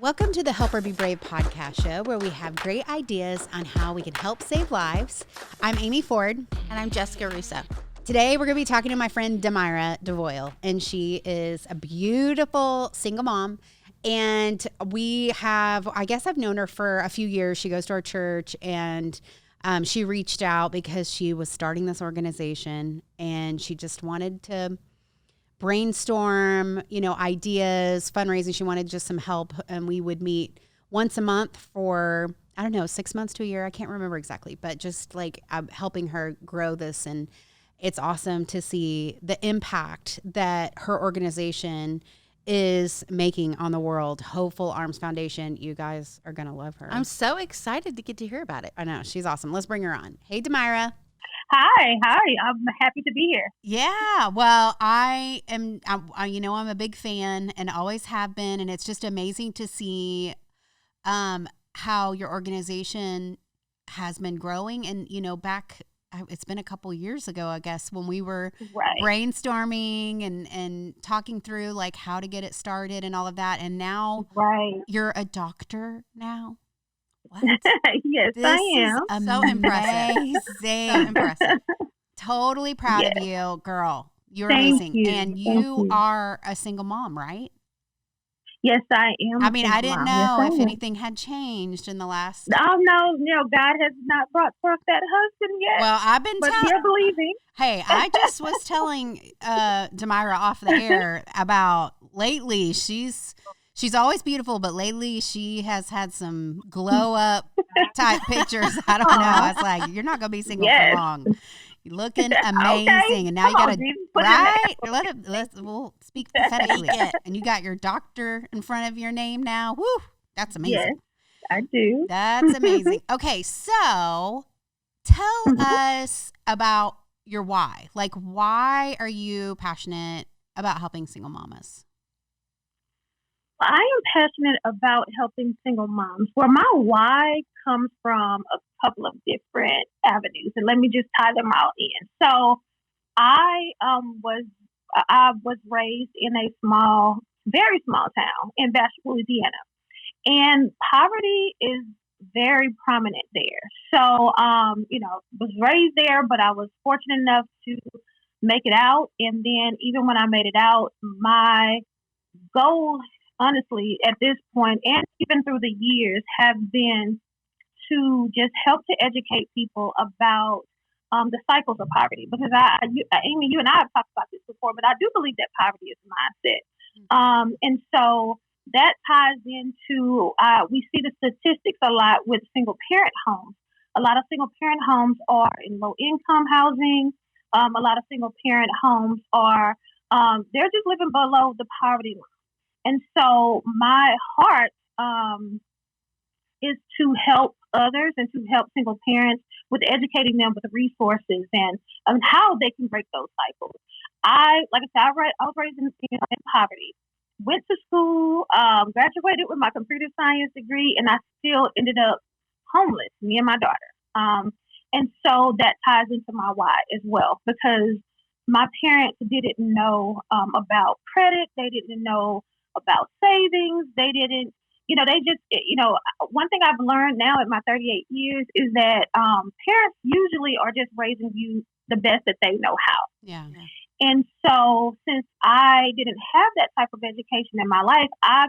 Welcome to the Help Her Be Brave podcast show, where we have great ideas on how we can help save lives. I'm Amy Ford. And I'm Jessica Russo. Today, we're going to be talking to my friend Demira Devoil, and she is a beautiful single mom. And I guess I've known her for a few years. She goes to our church, and she reached out because she was starting this organization, and she just wanted to brainstorm, ideas, fundraising. She wanted just some help, and we would meet once a month for, 6 months to a year. I can't remember exactly, but just like helping her grow this. And it's awesome to see the impact that her organization is making on the world. Hopeful Arms Foundation. You guys are going to love her. I'm so excited to get to hear about it. I know. She's awesome. Let's bring her on. Hey, Demira. Hi. I'm happy to be here. Yeah. Well, I'm a big fan and always have been. And it's just amazing to see how your organization has been growing. And, it's been a couple years ago, I guess, when we were brainstorming and talking through like how to get it started and all of that. And now you're a doctor now. What? Yes, this I am. Is so impressive. So impressive. Totally proud of you, girl. You're amazing. You. And you are a single mom, right? Yes, I am. I mean, I didn't know if anything had changed in the last. Oh, no, God has not brought forth that husband yet. Well, I've been we're believing. Hey, I just was telling Demira off the air about lately She's always beautiful, but lately she has had some glow up type pictures. I don't know. I was like, you're not going to be single for long. You're looking amazing. Okay. And now you got to, right? We'll speak prophetically. And you got your doctor in front of your name now. Woo, that's amazing. Yes, I do. That's amazing. Okay, so tell us about your why. Like, why are you passionate about helping single mamas? I am passionate about helping single moms. Well, my why comes from a couple of different avenues, and let me just tie them all in. So, I was raised in a very small town in Bastrop, Louisiana, and poverty is very prominent there. So, was raised there, but I was fortunate enough to make it out, and then even when I made it out, my goal, honestly, at this point, and even through the years, have been to just help to educate people about the cycles of poverty. Because Amy, you and I have talked about this before, but I do believe that poverty is a mindset. And so that ties into, we see the statistics a lot with single parent homes. A lot of single parent homes are in low income housing. A lot of single parent homes are, they're just living below the poverty line. And so my heart is to help others and to help single parents with educating them with resources and how they can break those cycles. I was raised in poverty, went to school, graduated with my computer science degree, and I still ended up homeless, me and my daughter. And so that ties into my why as well, because my parents didn't know about credit. They didn't know about savings. They didn't, one thing I've learned now in my 38 years is that parents usually are just raising you the best that they know how. Yeah. And so since I didn't have that type of education in my life, I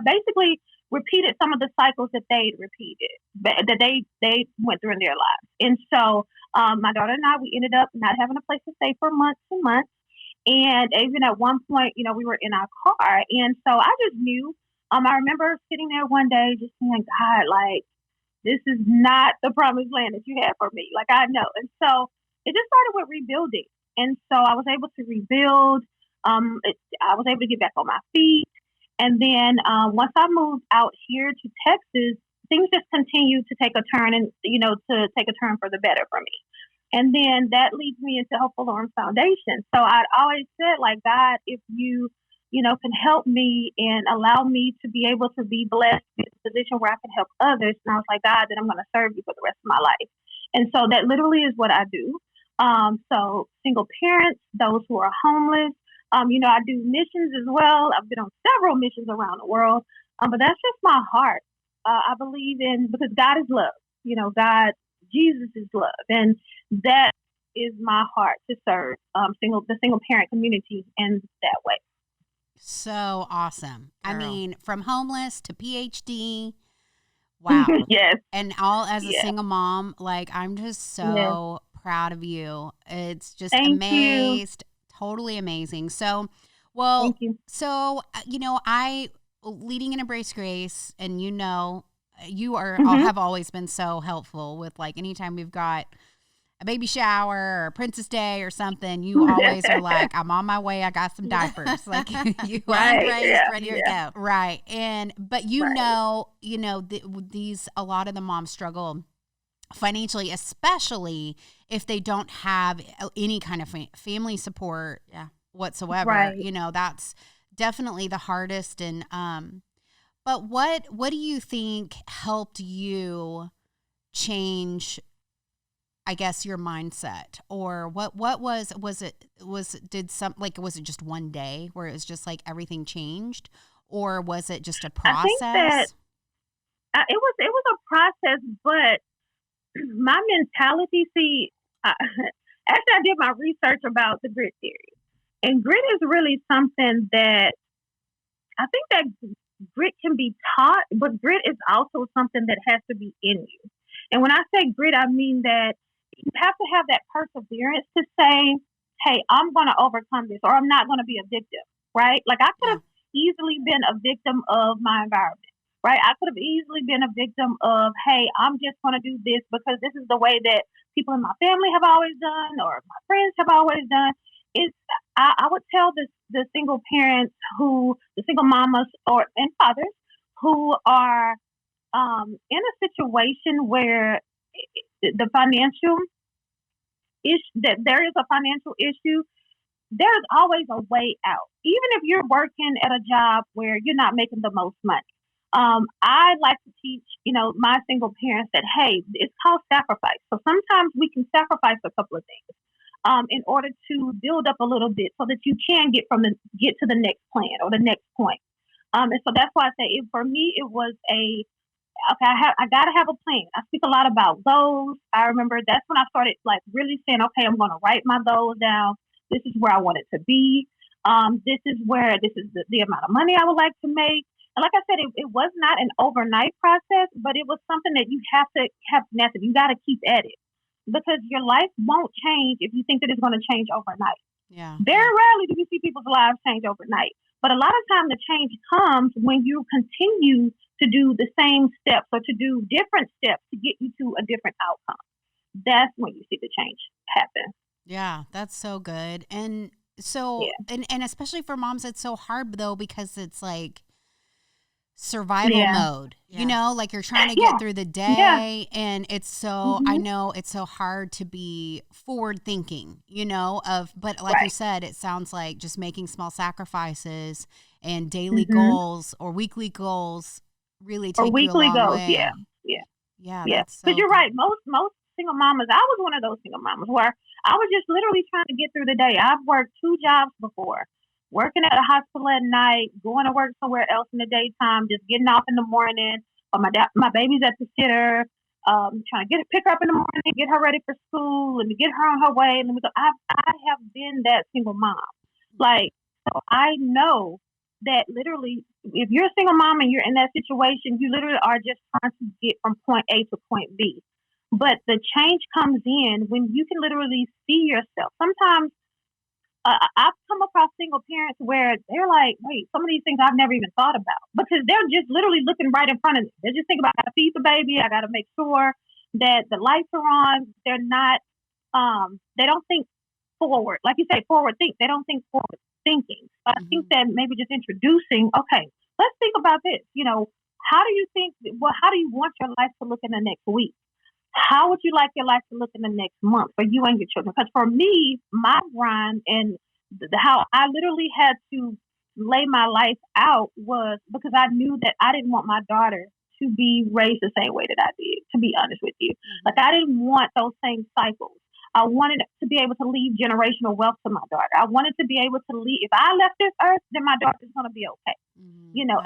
basically repeated some of the cycles that they repeated, that they went through in their lives. And so my daughter and I, we ended up not having a place to stay for months and months. And even at one point, we were in our car. And so I just knew, I remember sitting there one day just saying, God, like, this is not the promised land that you had for me. Like, I know. And so it just started with rebuilding. And so I was able to rebuild. I was able to get back on my feet. And then once I moved out here to Texas, things just continued to take a turn for the better for me. And then that leads me into Hopeful Arms Foundation. So I'd always said, like, God, if you, can help me and allow me to be able to be blessed in a position where I can help others. And I was like, God, then I'm going to serve you for the rest of my life. And so that literally is what I do. So single parents, those who are homeless, I do missions as well. I've been on several missions around the world. But that's just my heart. I believe in, because God is love. God, Jesus is love, and that is my heart to serve the single parent community in that way. So awesome. I Girl. mean, from homeless to PhD. Wow. Yes. And all as a Yes. single mom, like I'm just so proud of you. It's just Thank you. totally amazing. So, Thank well, you. so I leading in Embrace Grace, and you Mhm. have always been so helpful with like anytime we've got a baby shower or Princess Day or something, you always are like, I'm on my way. I got some diapers. Like you Born, Right. raised, Yeah. ready to Yeah. go. right. But Right. these, a lot of the moms struggle financially, especially if they don't have any kind of family support Yeah. whatsoever. Right. That's definitely the hardest. And, but what do you think helped you change, I guess, your mindset? Or what was it just one day where it was just like everything changed, or was it just a I think that process? it was a process, but my mentality. See, I, after I did my research about the grit theory, and grit is really something that I think that grit can be taught, but grit is also something that has to be in you. And when I say grit, I mean that you have to have that perseverance to say, hey, I'm going to overcome this, or I'm not going to be a victim, right? Like I could Yeah. have easily been a victim of my environment, right? I could have easily been a victim of, hey, I'm just going to do this because this is the way that people in my family have always done, or my friends have always done. It's I would tell the single parents the single mamas and fathers who are in a situation where the financial that there is a financial issue, there's always a way out. Even if you're working at a job where you're not making the most money. I like to teach, my single parents that, hey, it's called sacrifice. So sometimes we can sacrifice a couple of things in order to build up a little bit so that you can get to the next plan or the next point. And so that's why I say for me, it was okay, I gotta have a plan. I speak a lot about goals. I remember that's when I started like really saying, okay, I'm gonna write my goals down. This is where I want it to be. This is the amount of money I would like to make. And like I said, it was not an overnight process, but it was something that you have to have tenacity. You got to keep at it because your life won't change if you think that it's going to change overnight. Yeah. Very rarely do you see people's lives change overnight. But a lot of time the change comes when you continue to do the same steps or to do different steps to get you to a different outcome. That's when you see the change happen. Yeah, that's so good. And so, Yeah. and especially for moms, it's so hard though, because it's like survival Yeah. mode, Yeah. like you're trying to Yeah. get through the Yeah. day. And I Hmm. know it's so hard to be forward thinking, but like you Right. said, it sounds like just making small sacrifices and daily Hmm. goals or weekly goals really Or take you a weekly long goals. Yeah. way. Yeah. Yeah, Yeah. that's Because so you're good. right. Most single mamas, I was one of those single mamas where I was just literally trying to get through the day. I've worked two jobs before. Working at a hospital at night, going to work somewhere else in the daytime, just getting off in the morning. Or my baby's at the sitter, trying to pick her up in the morning, get her ready for school, and to get her on her way. And I have been that single mom. Like, so I know that literally, if you're a single mom and you're in that situation, you literally are just trying to get from point A to point B. But the change comes in when you can literally see yourself. Sometimes I've come across single parents where they're like, wait, some of these things I've never even thought about because they're just literally looking right in front of them. They're just thinking about, I got to feed the baby. I got to make sure that the lights are on. They're not, they don't think forward. Like you say, forward think. They don't think forward thinking. So I think Hmm. that maybe just introducing, okay, let's think about this. How do you think, how do you want your life to look in the next week? How would you like your life to look in the next month for you and your children? Because for me, my grind and how I literally had to lay my life out was because I knew that I didn't want my daughter to be raised the same way that I did, to be honest with you. Like, Hmm. I didn't want those same cycles. I wanted to be able to leave generational wealth to my daughter. I wanted to be able to leave. If I left this earth, then my daughter's going to be okay.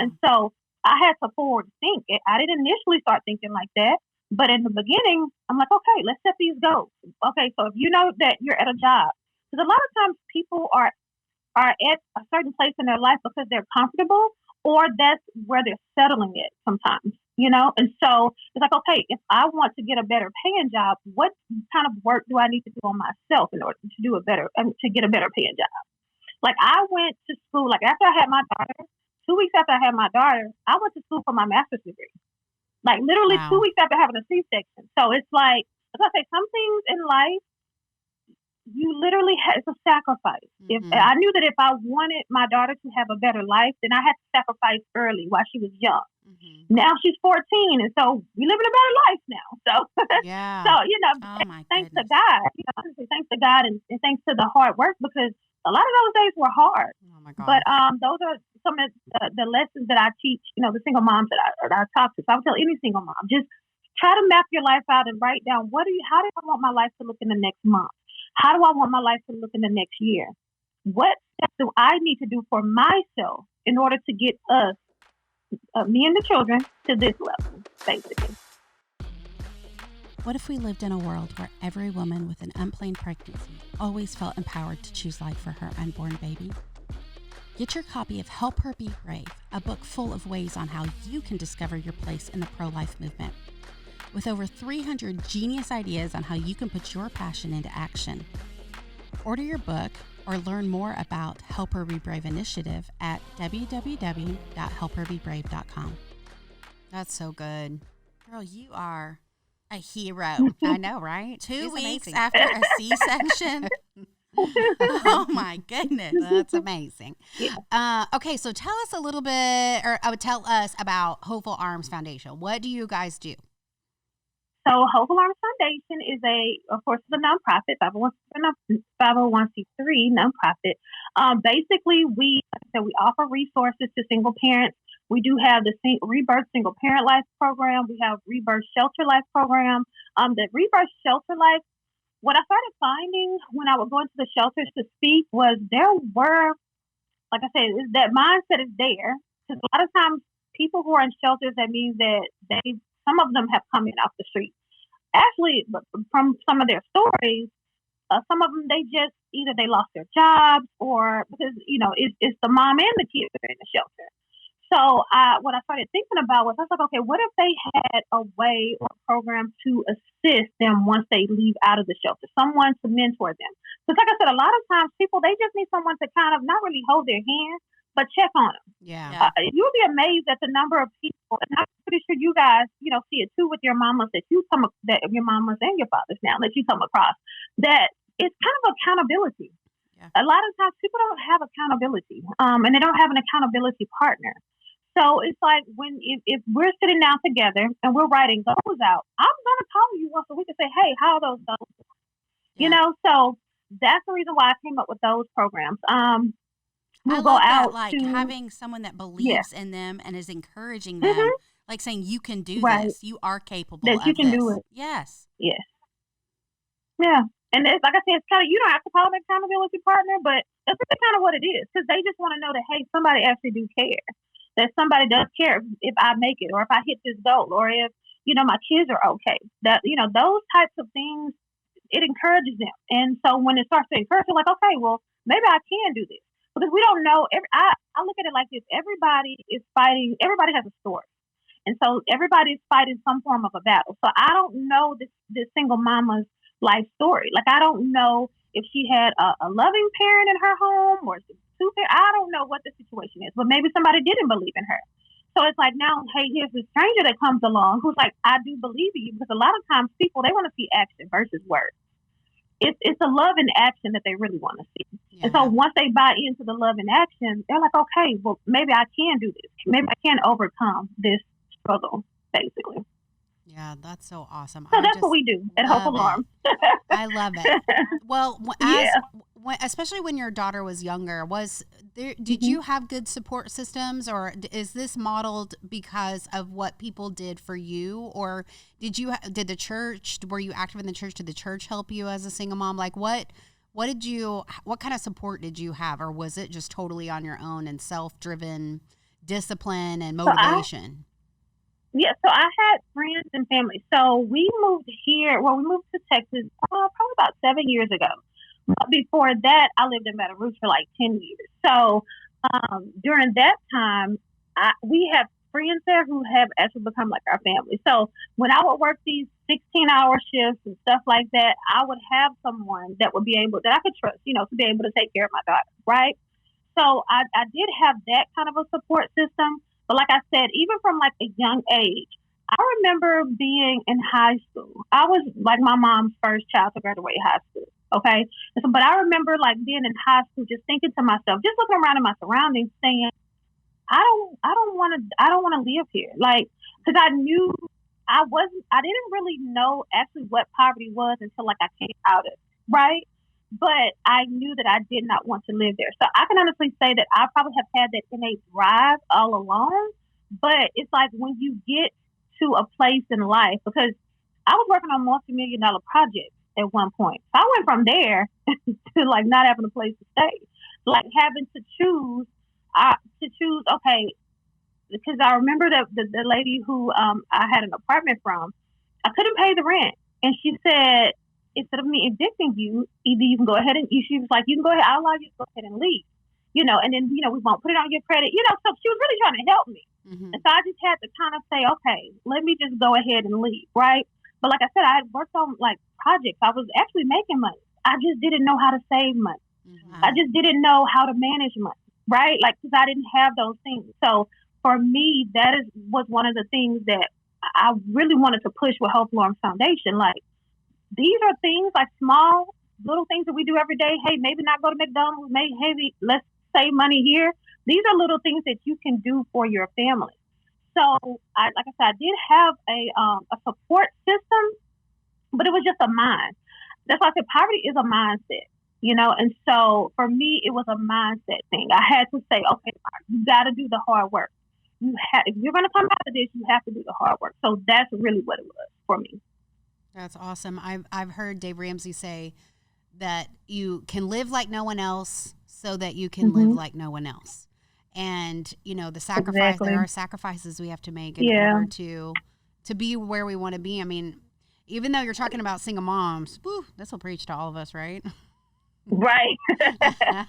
And so I had to forward think. I didn't initially start thinking like that, but in the beginning, I'm like, okay, let's set these goals. Okay, so if you know that you're at a job, because a lot of times people are at a certain place in their life because they're comfortable, or that's where they're settling it sometimes, And so it's like, okay, if I want to get a better paying job, what kind of work do I need to do on myself in order to do to get a better paying job? Like I went to school, like after I had my daughter, 2 weeks after I had my daughter, I went to school for my master's degree. Like literally 2 weeks after having a C-section. So it's like, as I say, some things in life, you literally it's a sacrifice. If I knew that if I wanted my daughter to have a better life, then I had to sacrifice early while she was young. Now she's 14, and so we live in a better life now. So, thanks to God, honestly, thanks to God, and thanks to the hard work, because a lot of those days were hard. Oh my God. But those are some of the lessons that I teach. The single moms that I talk to. So I would tell any single mom, just try to map your life out and write down how do I want my life to look in the next month? How do I want my life to look in the next year? What steps do I need to do for myself in order to get us, me and the children, to this level, basically? What if we lived in a world where every woman with an unplanned pregnancy always felt empowered to choose life for her unborn baby? Get your copy of Help Her Be Brave, a book full of ways on how you can discover your place in the pro-life movement. With over 300 genius ideas on how you can put your passion into action. Order your book or learn more about Help Her Be Brave initiative at www.helpherbebrave.com. That's so good. Girl, you are a hero. I know, right? 2 weeks after a C-section. Oh my goodness. That's amazing. Okay, so tell us a little bit, or tell us about Hopeful Arms Foundation. What do you guys do? So Hopeful Arms Foundation is a nonprofit, 501c3 nonprofit. Basically, we offer resources to single parents. We do have the Rebirth Single Parent Life Program. We have Rebirth Shelter Life Program. The Rebirth Shelter Life, what I started finding when I would go into the shelters to speak was there were, like I said, that mindset is there. Because a lot of times people who are in shelters, that means that some of them have come in off the street. Actually, from some of their stories, some of them, either they lost their jobs or because, it's the mom and the kids that are in the shelter. So what I started thinking about was, I was like, okay, what if they had a way or a program to assist them once they leave out of the shelter, someone to mentor them? Because like I said, a lot of times people, they just need someone to kind of not really hold their hand, but check on them. Yeah. You'll be amazed at the number of people, and I'm pretty sure you guys, see it too with your mamas that your mamas and your fathers now that you come across, that it's kind of accountability. Yeah. A lot of times people don't have accountability, and they don't have an accountability partner. So it's like if we're sitting down together and we're writing goals out, I'm going to call you once a week and say, hey, how are those goals? Yeah. So that's the reason why I came up with those programs. We'll I love that, like having someone that believes in them and is encouraging them, like saying, you can do this. You are capable of this. That you can do it. Yes. Yes. Yeah. And it's, like I said, it's kind of, you don't have to call an accountability partner, but that's kind of what it is. Because they just want to know that, hey, somebody actually do care. That somebody does care if I make it or if I hit this goal or if, my kids are okay. That, those types of things, it encourages them. And so when it starts to encourage, you're like, okay, well, maybe I can do this. Because we don't know. I look at it like this. Everybody is fighting. Everybody has a story. And so everybody's fighting some form of a battle. So I don't know this single mama's life story. Like, I don't know if she had a loving parent in her home or two parents. I don't know what the situation is. But maybe somebody didn't believe in her. So it's like, now, hey, here's this stranger that comes along who's like, I do believe in you. Because a lot of times people, they want to see action versus words. It's a love in action that they really want to see. Yeah. And so once they buy into the love in action, they're like, okay, well, maybe I can do this. Maybe I can overcome this struggle, basically. Yeah, that's so awesome. So that's what we do at Hopeful Arms. I love it. Well, especially when your daughter was younger, did Mm-hmm. you have good support systems, or is this modeled because of what people did for you, or did the church, were you active in the church? Did the church help you as a single mom? Like what kind of support did you have, or was it just totally on your own and self-driven discipline and motivation? So I had friends and family. So we moved to Texas probably about 7 years ago. But before that, I lived in Baton Rouge for like 10 years. So during that time, we have friends there who have actually become like our family. So when I would work these 16-hour shifts and stuff like that, I would have someone that I could trust, to be able to take care of my daughter, right? So I did have that kind of a support system. But like I said, even from like a young age, I remember being in high school. I was like my mom's first child to graduate high school. Okay. But I remember like being in high school, just thinking to myself, just looking around in my surroundings saying, I don't want to live here. Like, cause I knew I didn't really know actually what poverty was until like I came out of it. Right. But I knew that I did not want to live there. So I can honestly say that I probably have had that innate drive all along. But it's like when you get to a place in life, because I was working on multi-million-dollar projects at one point. So I went from there to like not having a place to stay, like having to choose, okay, because I remember that the lady who I had an apartment from, I couldn't pay the rent. And she said, instead of me evicting you, either you can go ahead and, she was like, you can go ahead, I'll allow you to go ahead and leave, and then, we won't put it on your credit, so she was really trying to help me. Mm-hmm. And so I just had to kind of say, okay, let me just go ahead and leave, right? But like I said, I had worked on like projects. I was actually making money. I just didn't know how to save money. Mm-hmm. I just didn't know how to manage money, right? Like, because I didn't have those things. So for me, was one of the things that I really wanted to push with Hope Arms Foundation. Like, these are things like small little things that we do every day. Hey, maybe not go to McDonald's. Maybe let's save money here. These are little things that you can do for your family. So, like I said, I did have a support system, but it was just a mind. That's why I said poverty is a mindset, And so for me, it was a mindset thing. I had to say, okay, you got to do the hard work. If you're going to come out of this, you have to do the hard work. So that's really what it was for me. That's awesome. I've heard Dave Ramsey say that you can live like no one else so that you can live like no one else. And, the sacrifice, there are sacrifices we have to make in order to be where we want to be. I mean, even though you're talking about single moms, this will preach to all of us, right? Right.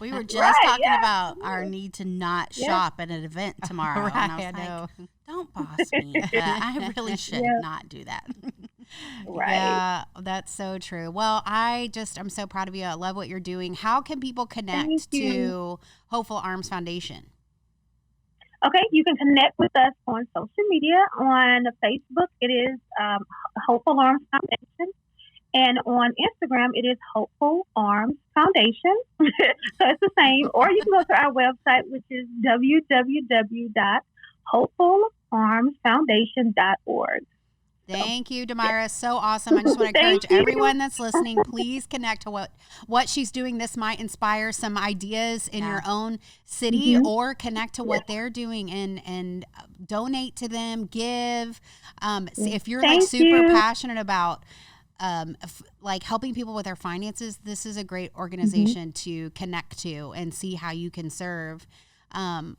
We were just talking about our need to not shop at an event tomorrow. Right, and I was like, don't boss me. I really should not do that. Right. Yeah, that's so true. Well, I'm so proud of you. I love what you're doing. How can people connect to Hopeful Arms Foundation? Okay, you can connect with us on social media. On Facebook, it is Hopeful Arms Foundation. And on Instagram, it is Hopeful Arms Foundation. So it's the same. Or you can go to our website, which is www.hopefularmsfoundation.org. Thank you, Demira. So awesome. I just want to encourage everyone that's listening, please connect to what she's doing. This might inspire some ideas in your own city, or connect to what they're doing and donate to them, give. If you're super passionate about like helping people with their finances, this is a great organization to connect to and see how you can serve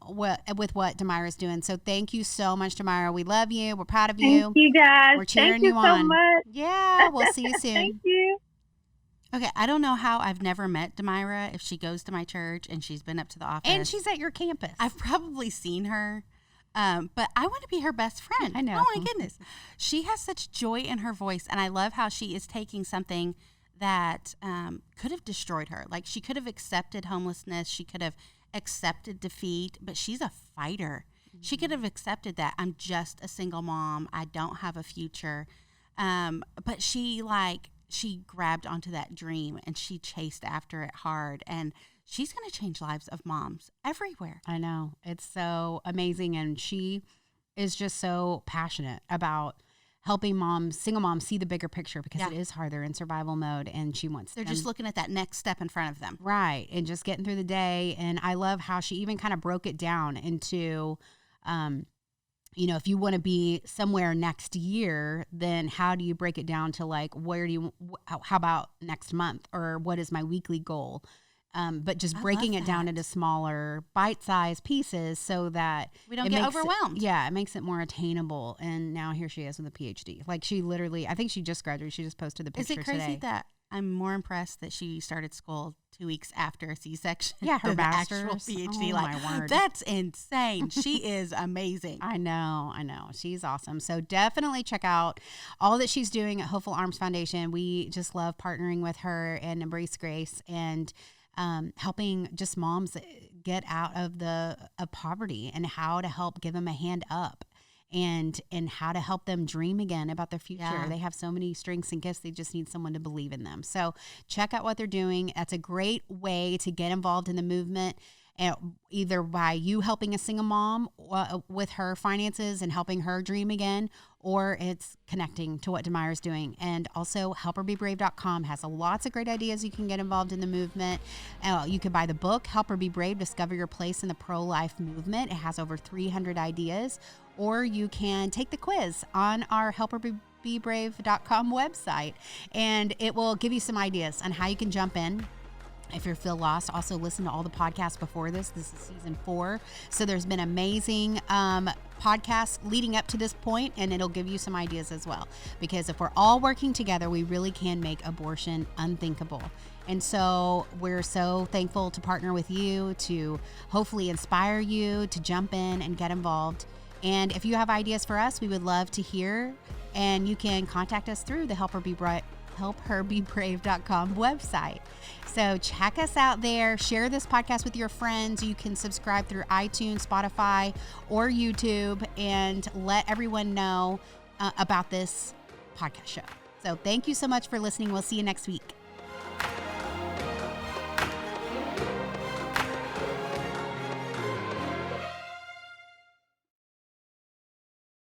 with what Demira is doing. So thank you so much, Demira. We love you. We're proud of you. Thank you, guys. We're cheering you on. So much. Yeah, we'll see you soon. Thank you. Okay, I don't know how I've never met Demira if she goes to my church and she's been up to the office. And she's at your campus. I've probably seen her. But I want to be her best friend. I know. Oh, my goodness. She has such joy in her voice, and I love how she is taking something that could have destroyed her. Like, she could have accepted homelessness. She could have accepted defeat, but she's a fighter. Mm-hmm. She could have accepted that I'm just a single mom. I don't have a future. But she grabbed onto that dream, and she chased after it hard, and she's going to change lives of moms everywhere. I know. It's so amazing. And she is just so passionate about helping moms, single moms, see the bigger picture because it is hard. They're in survival mode, and she wants They're just looking at that next step in front of them. Right, and just getting through the day. And I love how she even kind of broke it down into, if you want to be somewhere next year, then how do you break it down to like, how about next month, or what is my weekly goal? But just breaking it down into smaller bite-sized pieces so that we don't get overwhelmed. It makes it more attainable. And now here she is with a PhD. Like she literally, I think she just graduated. She just posted the picture today. Is it crazy that I'm more impressed that she started school 2 weeks after a C-section? Yeah, her master's, actual PhD. Oh, like, my word. That's insane. She is amazing. I know. She's awesome. So definitely check out all that she's doing at Hopeful Arms Foundation. We just love partnering with her and Embrace Grace and helping just moms get out of poverty, and how to help give them a hand up, and how to help them dream again about their future. Yeah. They have so many strengths and gifts. They just need someone to believe in them. So check out what they're doing. That's a great way to get involved in the movement. Either by you helping a single mom with her finances and helping her dream again, or it's connecting to what Demira's doing. And also helpherbebrave.com has lots of great ideas you can get involved in the movement. You can buy the book, Help Her Be Brave, Discover Your Place in the Pro-Life Movement. It has over 300 ideas. Or you can take the quiz on our helpherbebrave.com website, and it will give you some ideas on how you can jump in. If you feel lost, also listen to all the podcasts before this. This is season 4. So there's been amazing podcasts leading up to this point, and it'll give you some ideas as well. Because if we're all working together, we really can make abortion unthinkable. And so we're so thankful to partner with you, to hopefully inspire you to jump in and get involved. And if you have ideas for us, we would love to hear. And you can contact us through the helpherbebrave.com website. So check us out there. Share this podcast with your friends. You can subscribe through iTunes, Spotify, or YouTube, and let everyone know about this podcast show. So thank you so much for listening. We'll see you next week.